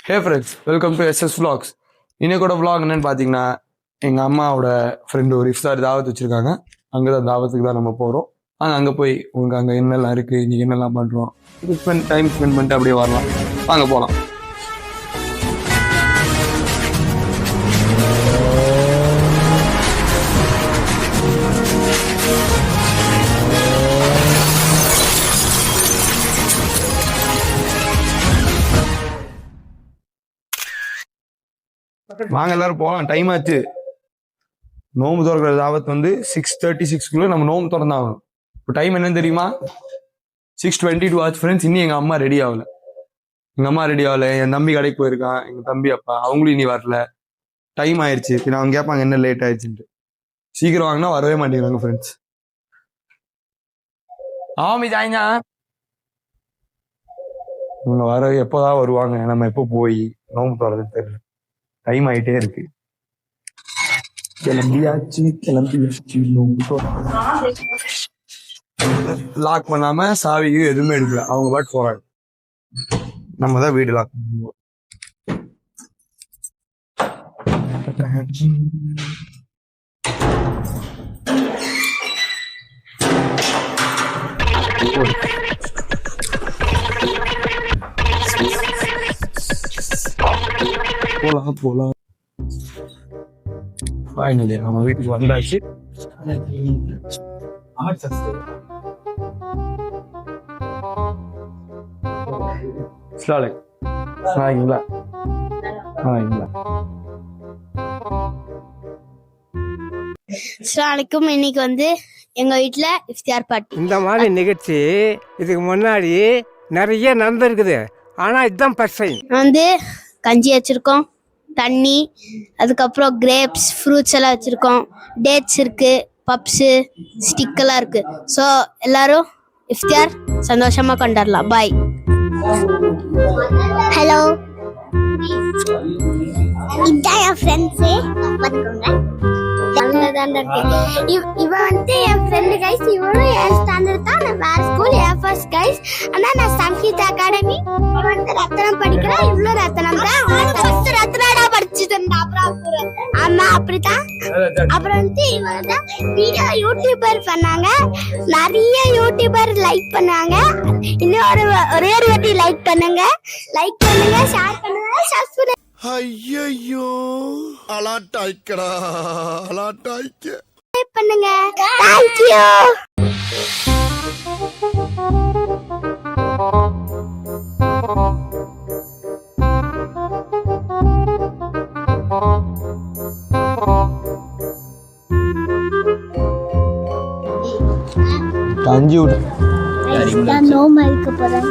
Hey friends, welcome to SS Vlogs. இன்னைக்கோட vlog என்னன்னு பார்த்தீங்கன்னா, எங்கள் அம்மாவோட ஃப்ரெண்டு ஒரு இஃப்தார் தாவத் வச்சுருக்காங்க. அங்கே தான் தாவத்துக்கு தான் நம்ம போகிறோம். அங்கே போய் உங்களுக்கு அங்கே என்னெல்லாம் இருக்குது, இன்றைக்கி என்னெல்லாம் பண்ணுறோம், டைம் ஸ்பெண்ட் பண்ணிட்டு அப்படியே வரலாம். வாங்க போகலாம். வாங்க எல்லாரும் போகலாம். டைம் ஆச்சு. நோம்பு திறக்கிற தாவத் 6:36 நம்ம நோம்பு திறந்தாகணும். இப்போ டைம் என்னன்னு தெரியுமா? 6:22 ஆச்சு ஃப்ரெண்ட்ஸ். இன்னும் எங்கள் அம்மா ரெடி ஆகலை. என் தம்பி கடைக்கு போயிருக்கான். எங்கள் தம்பி அப்பா அவங்களும் இனி வரல. டைம் ஆயிடுச்சு. பின்ன அவங்க கேட்பாங்க என்ன லேட் ஆயிடுச்சுன்ட்டு. சீக்கிரம் வாங்கினா வரவே மாட்டேங்கிறாங்க ஃப்ரெண்ட்ஸ். ஆமி ஜாயினா இவங்க வர எப்போதான் வருவாங்க, நம்ம எப்போ போய் நோம்பு திறதுன்னு தெரியல. டைம் ஆயிட்டே இருக்கு. கிளம்பியாச்சு. லாக் பண்ணாம சாவிக்கு எதுவுமே எடுக்கல. அவங்க பாட்டு போறாங்க. நம்ம தான் வீடு லாக் பண்ணுவோம். போலாம். ஃபைனலி நம்ம வீட்டுக்கு வந்தாச்சு. இன்னைக்கு எங்க வீட்டுல இஃப்தியார் பார்ட்டி. இந்த மாதிரி நிகழ்ச்சி இதுக்கு முன்னாடி நிறைய நடந்திருக்குது. ஆனா இதுதான் ஃபர்ஸ்ட் டைம். கஞ்சி வச்சிருக்கோம், தண்ணி, அதுக்கப்புறம் கிரேப்ஸ், ஃப்ரூட்ஸ் எல்லாம் வச்சிருக்கோம், டேட்ஸ் இருக்கு, பப்ஸு, ஸ்டிக் எல்லாம் இருக்கு. ஸோ எல்லாரும் இஃப்தியார் சந்தோஷமா கொண்டாடலாம். பாய். ஹலோ, இதான் என் ஃப்ரெண்ட்ஸு. இவன் என் ஃப்ரெண்டு கைஸ். இவனும் என் ஸ்டாண்டர்ட் தான். நான் வேற ஸ்கூல் ஃபர்ஸ்ட் கைஸ். ஆனா நான் சங்கீத் அகாடமி. இவன் ரத்தனம் படிக்கிறான். இவ்வளவு ரத்தனம் தான். ஃபர்ஸ்ட் ரத்னாடா படிச்சுட்டு இருந்தா. அப்புறம் ஆமா அப்படித்தான். அப்புறம் இவன் தான் வீடியோ யூடியூபர் பண்ணாங்க. நிறைய யூடியூபர் லைக் பண்ணாங்க. இன்னும் ஒரே ஒரு வாட்டி லைக் பண்ணுங்க, ஷேர் பண்ணுங்க, சப்ஸ்கிரைப். ஐயோ அலாட்டாய்க்கடா, பண்ணுங்க. Thank you. கஞ்சி விடு. நோ மைக்கு போறேன்.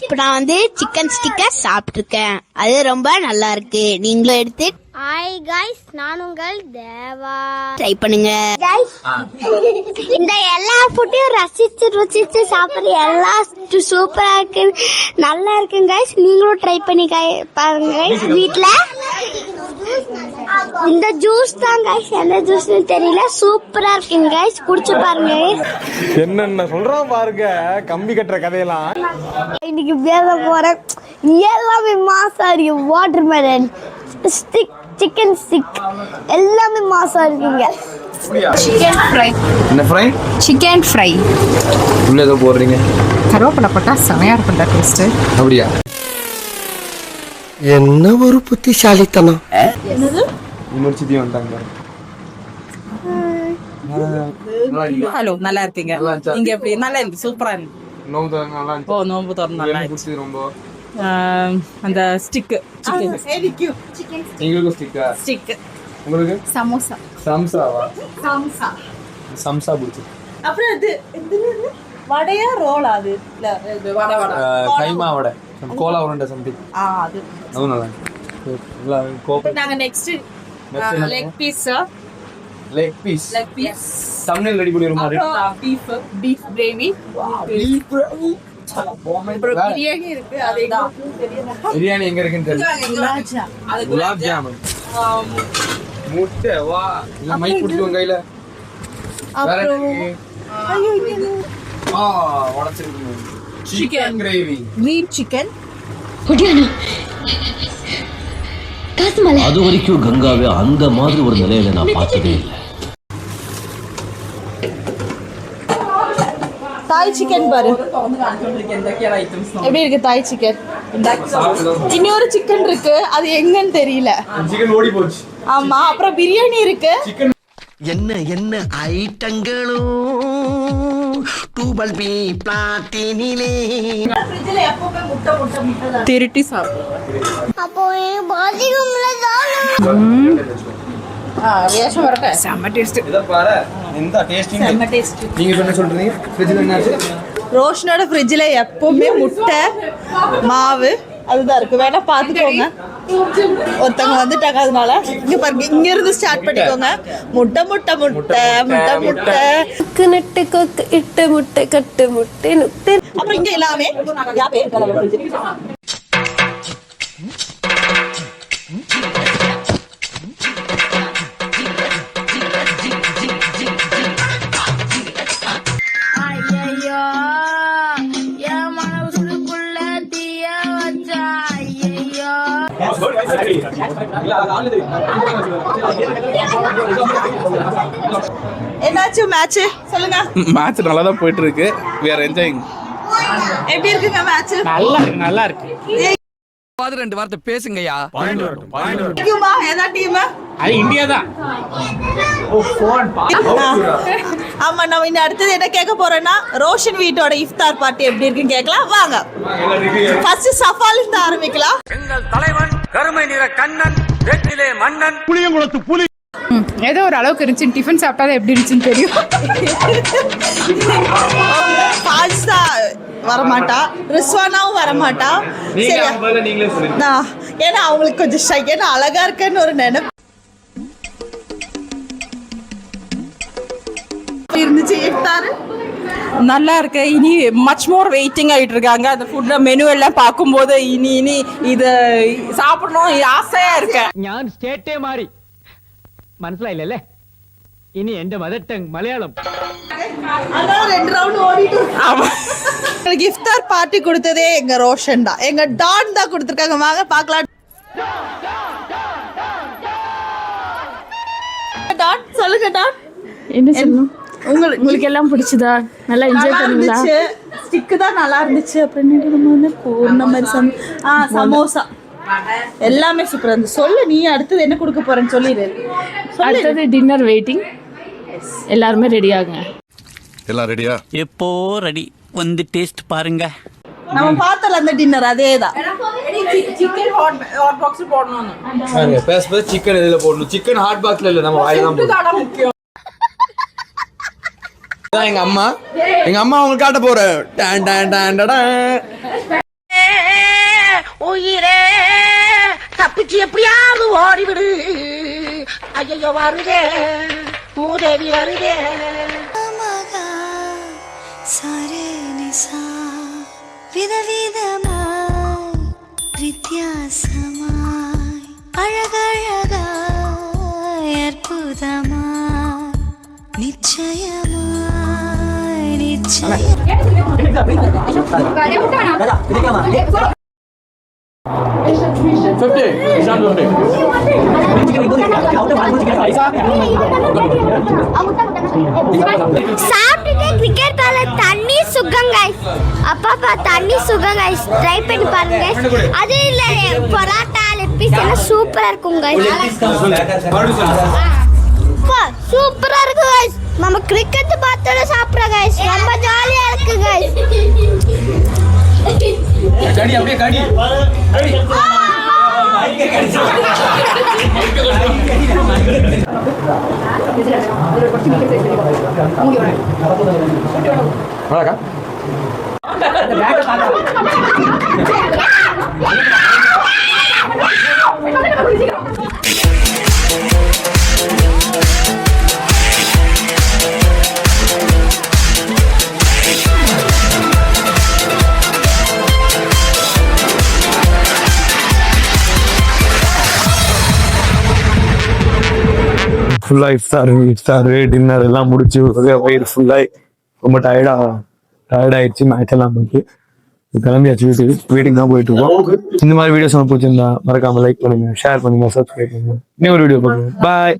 இப்போ நான் சிக்கன் ஸ்டிக்கர் சாப்பிட்டுருக்கேன். அது ரொம்ப நல்லா இருக்கு. நீங்களும் எடுத்து ஹாய் गाइस, நான் உங்கள் தேவா. ட்ரை பண்ணுங்க गाइस. இந்த எல்லா ஃபுட்டையும் ரசிச்சு சாப்பிடுற எல்லாம் சூப்பரா இருக்கு, நல்லா இருக்கு गाइस. நீங்களும் ட்ரை பண்ணி பாருங்க गाइस வீட்ல. இந்த ஜூஸ் தான் गाइस, என்ன ஜூஸ்னு தெரியல, சூப்பரா இருக்குங்க गाइस. குடிச்சு பாருங்க. என்னென்ன சொல்றான் பாருங்க, கம்பி கட்டுற கதையெல்லாம். இன்னைக்கு பேச போறேன் எல்லாமே மாசா இருக்கு. வாட்டர்மெலன் ஸ்டிக், சிக்கன் ஸ்டிக் எல்லாமே மாசா இருக்குங்க. Chicken fry. என்ன ஃப்ரை? Chicken fry. உள்ள ஏதோ போடுறீங்க. கருவேப்பிலை போட்டா செமையா இருக்கும்டா டேஸ்ட். அப்படியா? என்ன ஒரு புத்திசாலித்தனம். யூனிவர்சிட்டி வந்துட்டாங்க. ஹலோ, நல்லா இருக்கீங்க? இங்க எப்படி? நல்லா இருக்கு, சூப்பரா இருக்கு. நோம்பு திறந்து நல்லா இருந்துச்சு. ஓ, நோம்பு திறந்து நல்லா இருந்துச்சு. ரொம்ப அந்த ஸ்டிக், சிக்கன் எங்களுக்கு ஸ்டிக். உங்களுக்கு சமோசா. சம்சாவா? சம்சா. சம்சா பிடிச்சி. அப்புறம் இது வடையா ரோல்? அது இல்ல, இது வடை கைமா வடை, கோலா உருண்டை சம்திங். அது நல்லா இருக்கு. நாங்க next leg piece. Tamil ready பண்ணிடுற மாதிரி. Beef gravy. பிரியாணி இருக்கு. அது பிரியாணி எங்க இருக்குன்னு தெரியல. குலாப் ஜாமுன், முட்டை, வா இல்ல மைக் பிடிச்சுவோம் கையில. அப்புறம் ஐயோ இது சிக்கன் கிரேவி. Green chicken. அது வரைக்கும் கங்காவே அந்த மாதிரி ஒரு நிலையில நான் பார்த்ததே இல்லை. தாய் சிக்கன் பாரு எப்படி இருக்கு தாய் சிக்கன். இன்னொரு சிக்கன் இருக்கு அது எங்கன்னு தெரியல. சிக்கன் ஓடி போச்சு. ஆமா அப்புறம் பிரியாணி இருக்கு. என்ன என்ன ஐட்டங்களும் டூபல் பி பிளாட்டினிலே திருட்டி சாப்பிடுவோம். அப்போ பாத்ரூம்ல தான் ரேஷன் வரட்ட செம்ம டேஸ்ட். இத பாரு இந்த டேஸ்டிங். செம்ம டேஸ்ட். நீங்க என்ன சொல்றீங்க? ஃப்ரிட்ஜ்ல என்னாச்சு? ரோஷனோட ஃப்ரிட்ஜில் எப்பவுமே முட்டை மாவு அதுதான் இருக்கு. வேணா பார்த்துக்கோங்க. ஒருத்தவங்க வந்துட்டாங்க அதனால இங்க பாருங்க இங்க இருந்து ஸ்டார்ட் பண்ணிக்கோங்க. முட்டை முட்டை முட்டை முட்டை முட்டை நட்டு கொக்கு இட்டு முட்டை கட்டு முட்டை நுட்டு. அப்புறம் இங்க எல்லாமே யா பேர் கலர் ஐயோ என் மனசுக்குள்ள தீய வச்சா. ஐயோ என்னாச்சு மேட்ச் சொல்லுங்க. மேட்ச் நல்லா தான் போயிட்டு இருக்கு. we are enjoying. எப்படி இருக்குங்க மேட்ச்? நல்லா இருக்கு. ரெண்டு வார்த்தை பேசுங்கய்யா. டீமா ஏதா டீம்? அது இந்தியா தான். ஆமா நம்ம இன்னும் அடுத்தது என்ன கேட்க போறோம்னா ரோஷன் வீட்டோட இஃப்தார் பார்ட்டி எப்படி இருக்குன்னு கேட்கலாம் வாங்க. ஃபர்ஸ்ட் சஃபால் இருந்து ஆரம்பிக்கலாம். எங்கள் தலைவன் கருமை நிற கண்ணன் வெற்றிலே மன்னன். ஏதோ ஒரு அளவுக்கு இருந்துச்சு. டிஃபன் சாப்பிட்டா எப்படி இருந்துச்சுன்னு தெரியும். ஃபால்ஸா வரமாட்டா, ரிஸ்வானாவும் வரமாட்டா. சரியா ஏன்னா அவங்களுக்கு கொஞ்சம் ஷை. ஏன்னா அழகா இருக்கேன்னு ஒரு நினைப்பு இருந்துச்சு. இஃப்தார் நல்லா இருக்கு. இனி மச் மோர் வெயிட்டிங் ஆகிட்டு இருக்காங்க. அந்த ஃபுட்ல மெனு எல்லாம் பார்க்கும்போது இனி இதை சாப்பிடணும் ஆசையா இருக்கு. ഞാൻ സ്റ്റേറ്റേ മാറി മനസ്സിലായില്ലല്ലേ. ഇനി എന്റെ മദർ ടങ് മലയാളം. அதனால 2 ரவுண்ட் ஓடிட்டு. ஆமா எனக்கு இஃப்தார் பார்ட்டி கொடுத்ததே எங்க ரோஷன் தான். எங்க டான் தான் கொடுத்துருக்காங்க. வாங்க பார்க்கலாம். டான் சொல்லுங்க டான். என்ன சொல்லணும்? உங்களுக்கு எல்லாம் பிடிச்சதா? நல்லா என்ஜாய் பண்ணீங்களா? ஸ்டிக் தான் நல்லா இருந்துச்சு. அப்புறம் என்ன பூர்ண மாதிரி சமோசா எல்லாமே சூப்பரா இருந்துச்சு. சொல்லு நீ அடுத்தது என்ன கொடுக்க போறேன்னு சொல்லிடு. அடுத்தது டின்னர் வெயிட்டிங். எல்லாருமே ரெடி ஆகுங்க. எல்லாம் ரெடியா? எப்போ ரெடி வந்து டேஸ்ட் பாருங்க. நம்ம பார்த்தல அந்த டின்னர் அதேதான். சிக்கன் ஹாட் பாக்ஸ் போடணும். பாருங்க பேச சிக்கன் இதுல போடணும். சிக்கன் ஹாட் பாக்ஸ்ல இல்ல நம்ம வாயில தான் போடணும். முக்கியம். எங்க அம்மா உங்களுக்கு காட்ட போறேன். டான் டான் டான் டான். உயிரே தப்பிச்சு எப்படியாவது ஓடிவிடு. ஐயோ வருதே மூதேவி வருதே. விதவிதமாய் வித்தியாசமாய் அழகழகாய் அற்புதமாய் நிச்சயமாய் நிச்சயம். சாப்பிட்டுட்டு கிரிக்கெட் பால தண்ணி சுகம் கைஸ். அப்பா தண்ணி சுகம் கைஸ். ட்ரை பண்ணி பாருங்க கைஸ். அது இல்ல பரோட்டா லெக் பீஸ் எல்லாம் சூப்பரா இருக்கும் கைஸ். சூப்பரா இருக்கு கைஸ். நம்ம கிரிக்கெட் பார்த்தோட சாப்பிடுறோம் கைஸ். ரொம்ப ஜாலியா இருக்கு கைஸ். கடி அப்படியே கடி. வணக்கா. ஃபுல்லா இஃப்தார் டின்னர் எல்லாம் முடிச்சு வயிறு ஃபுல்லாக ரொம்ப டயர்டாயிடுச்சு மேட்ச் எல்லாம் போயிட்டு கிளம்பியாச்சு வீட்டுக்கு தான் போயிட்டு இருக்கோம். இந்த மாதிரி வீடியோஸ் உங்களுக்கு பிடிச்சிருந்தா மறக்காம லைக் பண்ணுங்க, ஷேர் பண்ணுங்க, சப்ஸ்கிரைப் பண்ணுங்க. இன்னொரு வீடியோ பண்ணுங்க. பாய்.